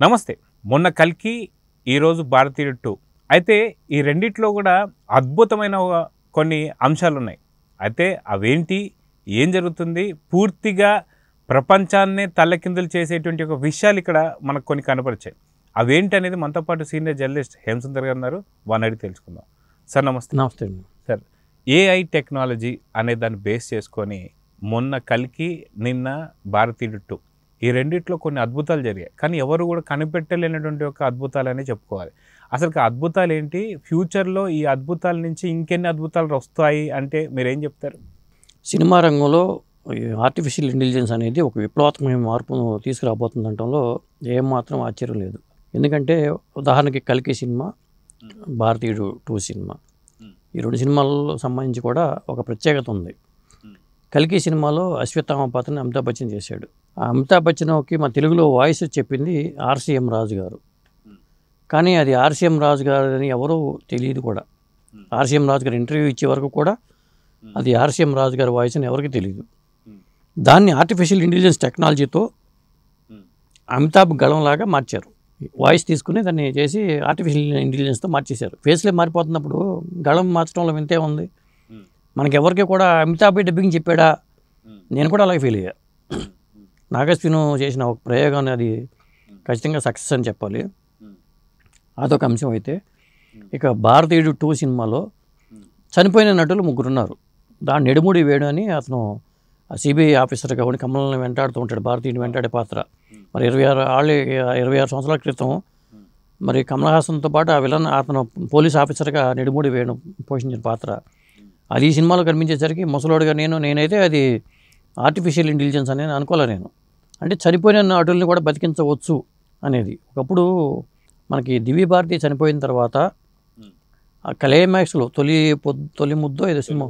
నమస్తే. మొన్న కల్కి, ఈరోజు భారతీయుడు 2. అయితే ఈ రెండిట్లో కూడా అద్భుతమైన కొన్ని అంశాలున్నాయి. అయితే అవేంటి, ఏం జరుగుతుంది, పూర్తిగా ప్రపంచాన్నే తల్లకిందులు చేసేటువంటి ఒక విషయాలు ఇక్కడ మనకు కొన్ని కనపరిచాయి. అవేంటి అనేది మనతో పాటు సీనియర్ జర్నలిస్ట్ హేమసుందర్ గారు ఉన్నారు. వారిని అడిగి తెలుసుకుందాం. సార్ నమస్తే. నమస్తే అండి. సార్, ఏఐ టెక్నాలజీ అనే దాన్ని బేస్ చేసుకొని మొన్న కల్కి, నిన్న భారతీయుడు 2 ఈ రెండిట్లో కొన్ని అద్భుతాలు జరిగాయి. కానీ ఎవరు కూడా కనిపెట్టలేనటువంటి ఒక అద్భుతాలని చెప్పుకోవాలి. అసలు అద్భుతాలు ఏంటి, ఫ్యూచర్లో ఈ అద్భుతాల నుంచి ఇంకెన్ని అద్భుతాలు వస్తాయి అంటే మీరేం చెప్తారు? సినిమా రంగంలో ఆర్టిఫిషియల్ ఇంటెలిజెన్స్ అనేది ఒక విప్లవాత్మకమైన మార్పును తీసుకురాబోతుందంటంలో ఏమాత్రం ఆశ్చర్యం లేదు. ఎందుకంటే ఉదాహరణకి కల్కి సినిమా, భారతీయుడు 2 సినిమా, ఈ రెండు సినిమాలలో సంబంధించి కూడా ఒక ప్రత్యేకత ఉంది. కల్కి సినిమాలో అశ్వత్థామ పాత్రని అమితాబ్ బచ్చన్ చేశాడు. ఆ అమితాబ్ బచ్చన్కి మా తెలుగులో వాయిస్ చెప్పింది ఆర్సీఎం రాజు గారు. కానీ అది ఆర్సీఎం రాజు గారు అని ఎవరూ తెలియదు కూడా. ఆర్సీఎం రాజు గారు ఇంటర్వ్యూ ఇచ్చే వరకు కూడా అది ఆర్సీఎం రాజు గారి వాయిస్ అని ఎవరికి తెలియదు. దాన్ని ఆర్టిఫిషియల్ ఇంటెలిజెన్స్ టెక్నాలజీతో అమితాబ్ గళంలాగా మార్చారు. వాయిస్ తీసుకుని దాన్ని చేసి ఆర్టిఫిషియల్ ఇంటెలిజెన్స్తో మార్చేశారు. ఫేస్లే మారిపోతున్నప్పుడు గళం మార్చడంలో వింతే ఉంది. మనకి ఎవరికి కూడా అమితాబ్ డబ్బింగ్ చెప్పాడా, నేను కూడా అలాగే ఫీల్ అయ్యా. నాగశ్విను చేసిన ఒక ప్రయోగాన్ని అది ఖచ్చితంగా సక్సెస్ అని చెప్పాలి. అదొక అంశం. అయితే ఇక భారతీయుడు 2 సినిమాలో చనిపోయిన నటులు 3 ఉన్నారు. దాన్ని నెడుముడి వేడు అని అతను సిబిఐ ఆఫీసర్ కాబట్టి కమల్ని వెంటాడుతూ ఉంటాడు. భారతీయుడిని వెంటాడే పాత్ర. మరి 26 సంవత్సరాల క్రితం మరి కమల్ హాసన్తో పాటు ఆ విలన్ అతను పోలీస్ ఆఫీసర్గా నెడుముడి వేణు పోషించిన పాత్ర. అది ఈ సినిమాలో కనిపించేసరికి ముసలోడుగా నేనైతే అది ఆర్టిఫిషియల్ ఇంటెలిజెన్స్ అనేది అనుకోలే నేను. అంటే చనిపోయిన నటుల్ని కూడా బతికించవచ్చు అనేది. ఒకప్పుడు మనకి దివ్య భారతి చనిపోయిన తర్వాత ఆ క్లైమాక్స్లో తొలి ముద్దు ఏదో సినిమా,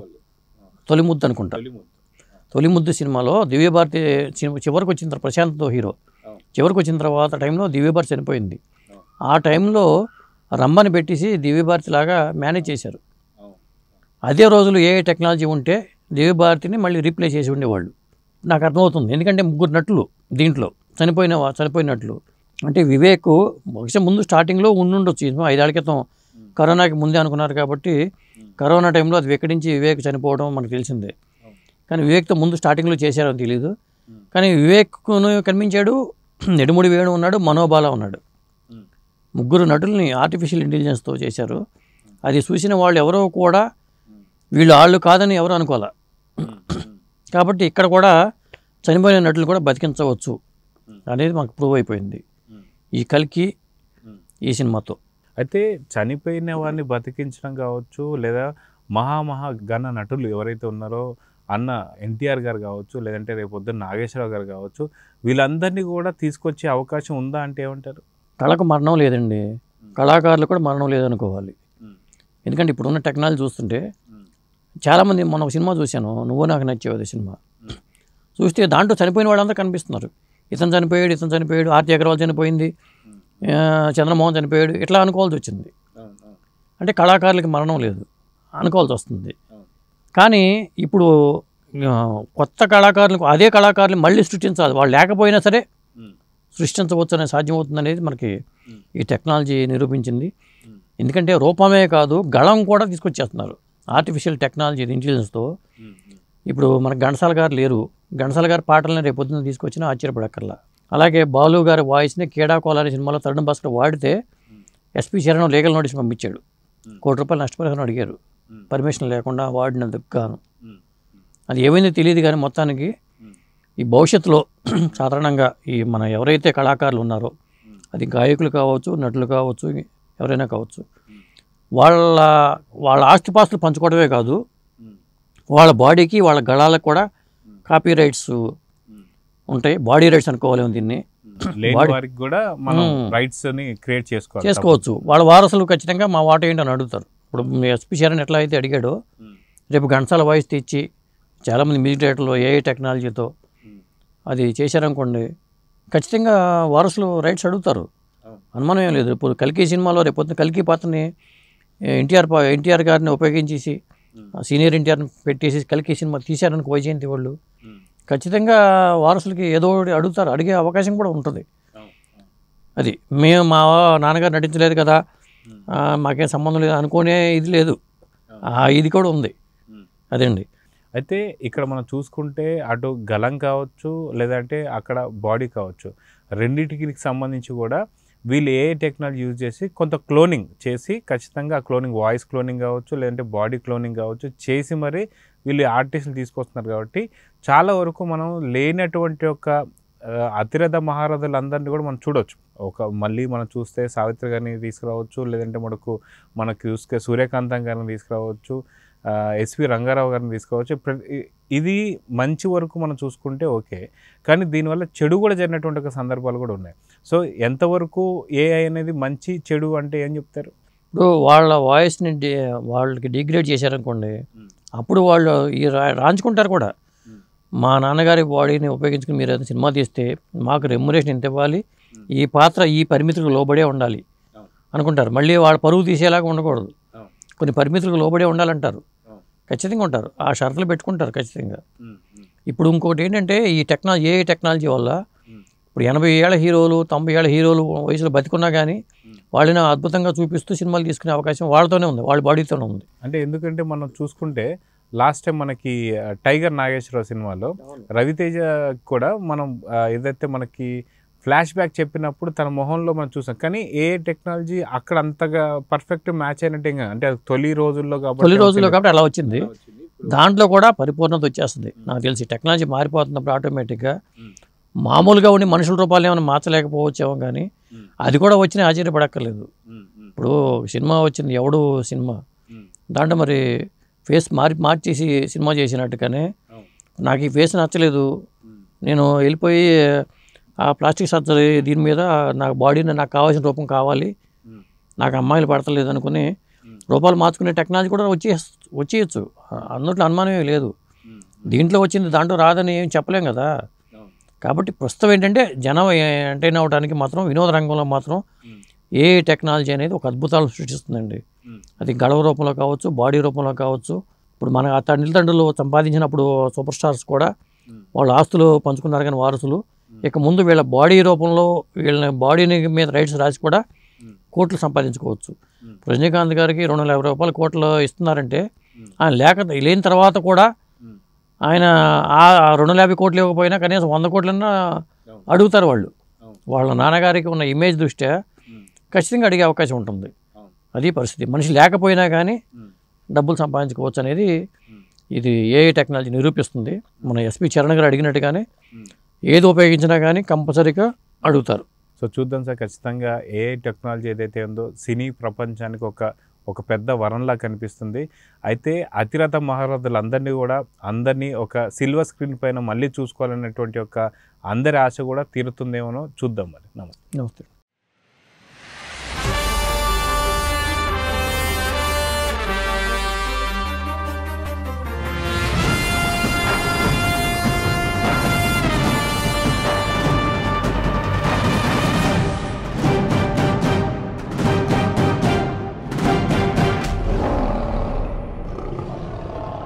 తొలి ముద్దు అనుకుంటా, తొలి ముద్దు సినిమాలో దివ్య భారతి చివరికి వచ్చిన తర్వాత ప్రశాంత్తో హీరో చివరికి వచ్చిన తర్వాత టైంలో దివ్య భారతి చనిపోయింది. ఆ టైంలో రమ్మని పెట్టేసి దివ్య భారతి లాగా మేనేజ్ చేశారు. అదే రోజులు ఏ టెక్నాలజీ ఉంటే దివ్య భారతిని మళ్ళీ రీప్లేస్ చేసి ఉండేవాళ్ళు. నాకు అర్థమవుతుంది. ఎందుకంటే 3 నటులు దీంట్లో చనిపోయినట్లు. అంటే వివేక్ బహుశా ముందు స్టార్టింగ్లో ఉండుండొచ్చు. 5 ఏళ్ల క్రితం కరోనాకి ముందే అనుకున్నారు కాబట్టి కరోనా టైంలో అది వెక్కడించి వివేక్ చనిపోవడం మనకు తెలిసిందే. కానీ వివేక్తో ముందు స్టార్టింగ్లో చేశారని తెలియదు. కానీ వివేక్ను కనిపించాడు, నెడుముడి వేణు ఉన్నాడు, మనోబాల ఉన్నాడు. 3 నటుల్ని ఆర్టిఫిషియల్ ఇంటెలిజెన్స్తో చేశారు. అది చూసిన వాళ్ళు ఎవరో కూడా వాళ్ళు కాదని ఎవరు అనుకోలే. కాబట్టి ఇక్కడ కూడా చనిపోయిన నటులు కూడా బతికించవచ్చు అనేది మాకు ప్రూవ్ అయిపోయింది ఈ కల్కి ఈ సినిమాతో. అయితే చనిపోయిన వారిని బతికించడం కావచ్చు, లేదా గణ నటులు ఎవరైతే ఉన్నారో అన్న ఎన్టీఆర్ గారు కావచ్చు, లేదంటే రేపొద్దున నాగేశ్వరరావు గారు కావచ్చు, వీళ్ళందరినీ కూడా తీసుకొచ్చే అవకాశం ఉందా అంటే ఏమంటారు? కళకు మరణం లేదండి, కళాకారులు కూడా మరణం లేదనుకోవాలి. ఎందుకంటే ఇప్పుడున్న టెక్నాలజీ చూస్తుంటే చాలామంది, మొన్న ఒక సినిమా చూశాను, నువ్వు నాకు నచ్చేది సినిమా చూస్తే దాంట్లో చనిపోయిన వాళ్ళందరూ కనిపిస్తున్నారు. ఇతను చనిపోయాడు, ఆర్తి అగర్వాల్ చనిపోయింది, చంద్రమోహన్ చనిపోయాడు, ఇట్లా అనుకోవాల్సి వచ్చింది. అంటే కళాకారులకి మరణం లేదు అనుకోవాల్సి వస్తుంది. కానీ ఇప్పుడు కొత్త కళాకారులకు అదే కళాకారులు మళ్ళీ సృష్టించాలి. వాళ్ళు లేకపోయినా సరే సృష్టించవచ్చు అనేది సాధ్యమవుతుంది అనేది మనకి ఈ టెక్నాలజీ నిరూపించింది. ఎందుకంటే రూపమే కాదు, గళం కూడా తీసుకొచ్చేస్తున్నారు ఆర్టిఫిషియల్ టెక్నాలజీ ఇంటెలిజెన్స్తో. ఇప్పుడు మనకు ఘంటసాల గారు లేరు, ఘంటసాల గారి పాటలని రేపు పొద్దున్న తీసుకొచ్చినా ఆశ్చర్యపడక్కర్లా. అలాగే బాలు గారి వాయిస్ని కేడాకోల అనే సినిమాలో తరుణ్ భాస్కర్ వాడితే ఎస్పీ చరణ్ లీగల్ నోటీస్ పంపించాడు. ₹1 కోటి నష్టపరిహారం అడిగారు పర్మిషన్ లేకుండా వాడినందుకు గాను. అది ఏమైందో తెలియదు. కానీ మొత్తానికి ఈ భవిష్యత్తులో సాధారణంగా ఈ మన ఎవరైతే కళాకారులు ఉన్నారో, అది గాయకులు కావచ్చు, నటులు కావచ్చు, ఎవరైనా కావచ్చు, వాళ్ళ ఆస్తిపాస్తులు పంచుకోవడమే కాదు, వాళ్ళ బాడీకి వాళ్ళ గళాలకు కూడా కాపీ రైట్స్ ఉంటాయి. బాడీ రైట్స్ అనుకోవాలి దీన్ని. చేసుకోవచ్చు. వాళ్ళ వారసులు ఖచ్చితంగా మా వాట ఏంటని అడుగుతారు. ఇప్పుడు ఎస్పీ చరణ్ ఎట్లా అయితే అడిగాడో, రేపు ఘంటసాల వాయిస్ తెచ్చి చాలామంది మ్యూజిక్ డైరెక్టర్లు ఏఐ టెక్నాలజీతో అది చేశారనుకోండి, ఖచ్చితంగా వారసులు రైట్స్ అడుగుతారు, అనుమానం ఏం లేదు. ఇప్పుడు కల్కి సినిమాలో రేపు కల్కి పాత్రని ఎన్టీఆర్ గారిని ఉపయోగించేసి సీనియర్ ఎన్టీఆర్ని పెట్టేసి కల్కి సినిమా తీశారనుకో వైజయంతి వాళ్ళు, ఖచ్చితంగా వారసులకి ఏదో అడుగుతారు, అడిగే అవకాశం కూడా ఉంటుంది. అది మేము మా నాన్నగారు నటించలేదు కదా, మాకేం సంబంధం లేదు అనుకునే ఇది లేదు, ఇది కూడా ఉంది. అదండి. అయితే ఇక్కడ మనం చూసుకుంటే అటు గలం కావచ్చు, లేదంటే అక్కడ బాడీ కావచ్చు, రెండింటికి సంబంధించి కూడా వీళ్ళు ఏ టెక్నాలజీ యూజ్ చేసి కొంత క్లోనింగ్ చేసి, ఖచ్చితంగా ఆ క్లోనింగ్ వాయిస్ క్లోనింగ్ కావచ్చు, లేదంటే బాడీ క్లోనింగ్ కావచ్చు చేసి మరి వీళ్ళు ఆర్టిస్టులు తీసుకొస్తున్నారు. కాబట్టి చాలా వరకు మనం లేనటువంటి ఒక అతిరథ మహారథులందరినీ కూడా మనం చూడవచ్చు. మళ్ళీ మనం చూస్తే సావిత్రి గారిని తీసుకురావచ్చు, లేదంటే మనకు చూస్తే సూర్యకాంతం గారిని తీసుకురావచ్చు, ఎస్వి రంగారావు గారిని తీసుకోవచ్చు. ఇది మంచి వరకు మనం చూసుకుంటే ఓకే, కానీ దీనివల్ల చెడు కూడా జరిగినటువంటి ఒక సందర్భాలు కూడా ఉన్నాయి. సో ఎంతవరకు ఏఐ అనేది మంచి చెడు అంటే ఏం చెప్తారు? ఇప్పుడు వాళ్ళ వాయిస్ని వాళ్ళకి డిగ్రేడ్ చేశారనుకోండి, అప్పుడు వాళ్ళు రాంచుకుంటారు కూడా. మా నాన్నగారి బాడీని ఉపయోగించుకుని మీరు ఏదైనా సినిమా తీస్తే మాకు రెమ్యునరేషన్ ఎంత ఇవ్వాలి, ఈ పాత్ర ఈ పరిమితులకు లోబడే ఉండాలి అనుకుంటారు. మళ్ళీ వాళ్ళ పరువు తీసేలాగా ఉండకూడదు, కొన్ని పరిమితులకు లోబడే ఉండాలంటారు. ఖచ్చితంగా ఉంటారు, ఆ షరతులు పెట్టుకుంటారు ఖచ్చితంగా. ఇప్పుడు ఇంకొకటి ఏంటంటే ఈ టెక్నాలజీ వల్ల ఇప్పుడు 80 ఏళ్ల హీరోలు 90 ఏళ్ల హీరోలు వయసులో బతికున్నా కానీ వాళ్ళని అద్భుతంగా చూపిస్తూ సినిమాలు తీసుకునే అవకాశం వాళ్ళతోనే ఉంది, వాళ్ళ బాడీతోనే ఉంది. అంటే ఎందుకంటే మనం చూసుకుంటే లాస్ట్ టైం మనకి టైగర్ నాగేశ్వరరావు సినిమాలో రవితేజ కూడా మనం ఏదైతే మనకి ఫ్లాష్ బ్యాక్ చెప్పినప్పుడు తన మొహంలో మనం చూసాం, కానీ ఏ టెక్నాలజీ అక్కడ అంతగా పర్ఫెక్ట్ మ్యాచ్ అయినట్టే. అంటే తొలి రోజుల్లో కాబట్టి అలా వచ్చింది. దాంట్లో కూడా పరిపూర్ణత వచ్చేస్తుంది నాకు తెలిసి. టెక్నాలజీ మారిపోతున్నప్పుడు ఆటోమేటిక్గా మామూలుగా ఉండి మనుషుల రూపాయలు ఏమైనా మార్చలేకపోవచ్చేమో, కానీ అది కూడా వచ్చినా ఆశ్చర్యపడక్కర్లేదు. ఇప్పుడు సినిమా వచ్చింది ఎవడు సినిమా, దాంట్లో మరి ఫేస్ మార్చేసి సినిమా చేసినట్టుగానే నాకు ఈ ఫేస్ నచ్చలేదు, నేను వెళ్ళిపోయి ఆ ప్లాస్టిక్ సర్జరీ దీని మీద నాకు బాడీని నాకు కావాల్సిన రూపం కావాలి, నాకు అమ్మాయిలు పడతలేదు అనుకుని రూపాలు మార్చుకునే టెక్నాలజీ కూడా వచ్చేయచ్చు, అన్నట్లు అనుమానమే లేదు. దీంట్లో వచ్చింది దాంట్లో రాదని ఏం చెప్పలేం కదా. కాబట్టి ప్రస్తుతం ఏంటంటే జనం ఎంటర్టైన్ అవ్వడానికి మాత్రం వినోద రంగంలో మాత్రం ఏ టెక్నాలజీ అనేది ఒక అద్భుతాలు సృష్టిస్తుందండి. అది గడవ రూపంలో కావచ్చు, బాడీ రూపంలో కావచ్చు. ఇప్పుడు మన తల్లిదండ్రులు సంపాదించినప్పుడు సూపర్ స్టార్స్ కూడా వాళ్ళ ఆస్తులు పంచుకున్నారు, కానీ వారసులు ఇక ముందు వీళ్ళ బాడీ రూపంలో వీళ్ళ బాడీని మీద రైట్స్ రాసి కూడా కోట్లు సంపాదించుకోవచ్చు. రజనీకాంత్ గారికి 250 రూపాయలు కోట్లు ఇస్తున్నారంటే ఆయన లేని తర్వాత కూడా ఆయన ఆ 250 కోట్లు ఇవ్వకపోయినా కనీసం 100 కోట్లన్నా అడుగుతారు వాళ్ళు. వాళ్ళ నాన్నగారికి ఉన్న ఇమేజ్ దృష్ట్యా ఖచ్చితంగా అడిగే అవకాశం ఉంటుంది. అది పరిస్థితి. మనిషి లేకపోయినా కానీ డబ్బులు సంపాదించుకోవచ్చు అనేది ఇది ఏఐ టెక్నాలజీ నిరూపిస్తుంది. మన ఎస్పి చరణ్ గారు అడిగినట్టుగానే ఏది ఉపయోగించినా కానీ కంపల్సరీగా అడుగుతారు. సో చూద్దాం సార్, ఖచ్చితంగా ఏఐ టెక్నాలజీ ఏదైతే ఉందో సినీ ప్రపంచానికి ఒక పెద్ద వరంలా కనిపిస్తుంది. అయితే అతిరథ మహారథులందరినీ కూడా ఒక సిల్వర్ స్క్రీన్ పైన మళ్ళీ చూసుకోవాలనేటువంటి అందరి ఆశ కూడా తీరుతుందేమో చూద్దాం. మరి నమస్తే.